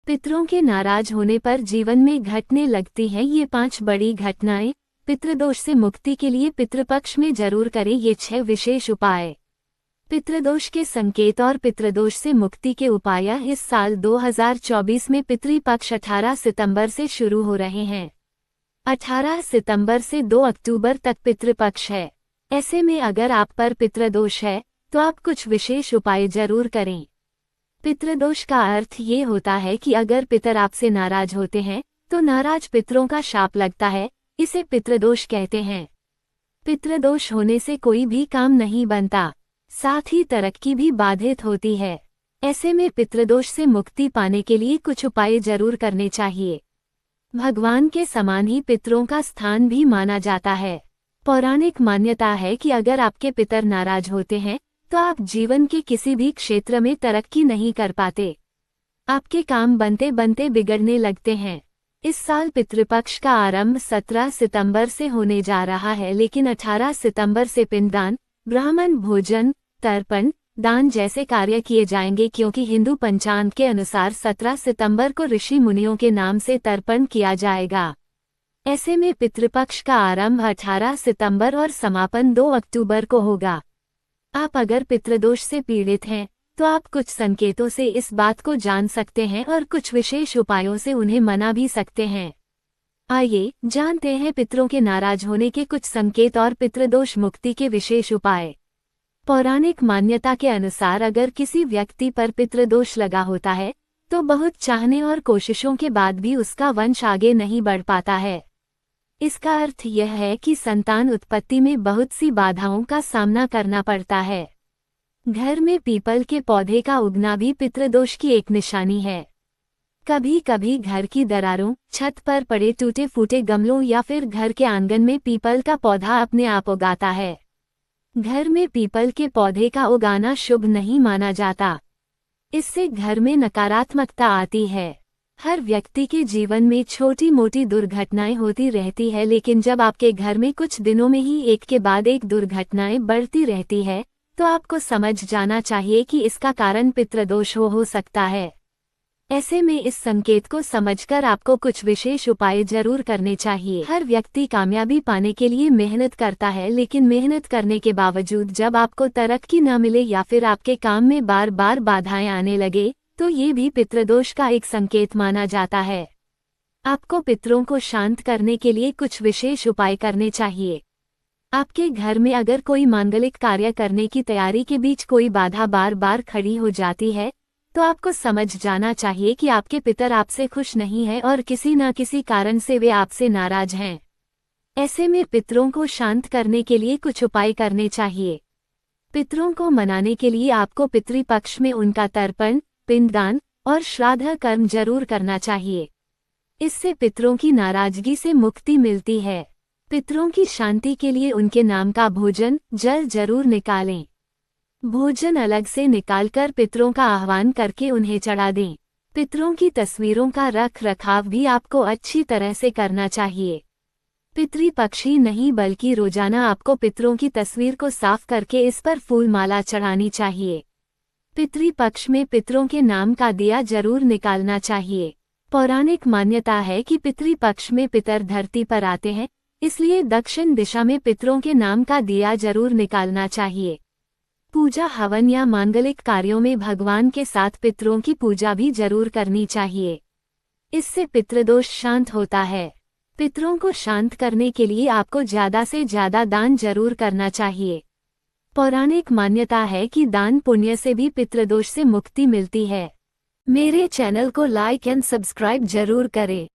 पितरों के नाराज होने पर जीवन में घटने लगती हैं ये 5 बड़ी घटनाएं। पितृदोष से मुक्ति के लिए पितृपक्ष में जरूर करें ये 6 विशेष उपाय। पितृदोष के संकेत और पितृदोष से मुक्ति के उपाय। इस साल 2024 में पितृपक्ष 18 सितंबर से शुरू हो रहे हैं। 18 सितंबर से 2 अक्टूबर तक पितृपक्ष है। ऐसे में अगर आप पर पितृदोष है तो आप कुछ विशेष उपाय जरूर करें। पितृदोष का अर्थ ये होता है कि अगर पितर आपसे नाराज होते हैं तो नाराज पितरों का शाप लगता है, इसे पितृदोष कहते हैं। पितृदोष होने से कोई भी काम नहीं बनता, साथ ही तरक्की भी बाधित होती है। ऐसे में पितृदोष से मुक्ति पाने के लिए कुछ उपाय जरूर करने चाहिए। भगवान के समान ही पितरों का स्थान भी माना जाता है। पौराणिक मान्यता है कि अगर आपके पितर नाराज होते हैं तो आप जीवन के किसी भी क्षेत्र में तरक्की नहीं कर पाते। आपके काम बनते बनते बिगड़ने लगते हैं। इस साल पितृपक्ष का आरंभ 17 सितंबर से होने जा रहा है, लेकिन 18 सितंबर से पिंडदान, ब्राह्मण भोजन, तर्पण, दान जैसे कार्य किए जाएंगे, क्योंकि हिंदू पंचांग के अनुसार 17 सितंबर को ऋषि मुनियों के नाम से तर्पण किया जाएगा। ऐसे में पितृपक्ष का आरंभ 18 सितंबर और समापन 2 अक्टूबर को होगा। आप अगर पितृदोष से पीड़ित हैं तो आप कुछ संकेतों से इस बात को जान सकते हैं और कुछ विशेष उपायों से उन्हें मना भी सकते हैं। आइए जानते हैं पितरों के नाराज होने के कुछ संकेत और पितृदोष मुक्ति के विशेष उपाय। पौराणिक मान्यता के अनुसार अगर किसी व्यक्ति पर पितृदोष लगा होता है तो बहुत चाहने और कोशिशों के बाद भी उसका वंश आगे नहीं बढ़ पाता है। इसका अर्थ यह है कि संतान उत्पत्ति में बहुत सी बाधाओं का सामना करना पड़ता है। घर में पीपल के पौधे का उगना भी पितृदोष की एक निशानी है। कभी कभी घर की दरारों, छत पर पड़े टूटे फूटे गमलों या फिर घर के आंगन में पीपल का पौधा अपने आप उगाता है। घर में पीपल के पौधे का उगाना शुभ नहीं माना जाता। इससे घर में नकारात्मकता आती है। हर व्यक्ति के जीवन में छोटी मोटी दुर्घटनाएं होती रहती है, लेकिन जब आपके घर में कुछ दिनों में ही एक के बाद एक दुर्घटनाएं बढ़ती रहती है तो आपको समझ जाना चाहिए कि इसका कारण पितृदोष हो सकता है। ऐसे में इस संकेत को समझकर आपको कुछ विशेष उपाय जरूर करने चाहिए। हर व्यक्ति कामयाबी पाने के लिए मेहनत करता है, लेकिन मेहनत करने के बावजूद जब आपको तरक्की न मिले या फिर आपके काम में बार बार बाधाएं आने लगे तो ये भी पितृदोष का एक संकेत माना जाता है। आपको पितरों को शांत करने के लिए कुछ विशेष उपाय करने चाहिए। आपके घर में अगर कोई मांगलिक कार्य करने की तैयारी के बीच कोई बाधा बार बार खड़ी हो जाती है तो आपको समझ जाना चाहिए कि आपके पितर आपसे खुश नहीं हैं और किसी न किसी कारण से वे आपसे नाराज हैं। ऐसे में पितरों को शांत करने के लिए कुछ उपाय करने चाहिए। पितरों को मनाने के लिए आपको पितृपक्ष में उनका तर्पण, पिंडदान और श्राद्ध कर्म जरूर करना चाहिए। इससे पितरों की नाराजगी से मुक्ति मिलती है। पितरों की शांति के लिए उनके नाम का भोजन, जल जरूर निकालें। भोजन अलग से निकालकर पितरों का आह्वान करके उन्हें चढ़ा दें। पितरों की तस्वीरों का रख रखाव भी आपको अच्छी तरह से करना चाहिए। पितृपक्ष ही नहीं बल्कि रोजाना आपको पितरों की तस्वीर को साफ करके इस पर फूल माला चढ़ानी चाहिए। पितृपक्ष में पितरों के नाम का दिया जरूर निकालना चाहिए। पौराणिक मान्यता है कि पितृपक्ष में पितर धरती पर आते हैं, इसलिए दक्षिण दिशा में पितरों के नाम का दिया जरूर निकालना चाहिए। पूजा हवन या मांगलिक कार्यों में भगवान के साथ पितरों की पूजा भी जरूर करनी चाहिए। इससे पितृदोष शांत होता है। पितरों को शांत करने के लिए आपको ज्यादा से ज्यादा दान जरूर करना चाहिए। पौराणिक मान्यता है कि दान पुण्य से भी पितृदोष से मुक्ति मिलती है। मेरे चैनल को लाइक एंड सब्सक्राइब जरूर करें।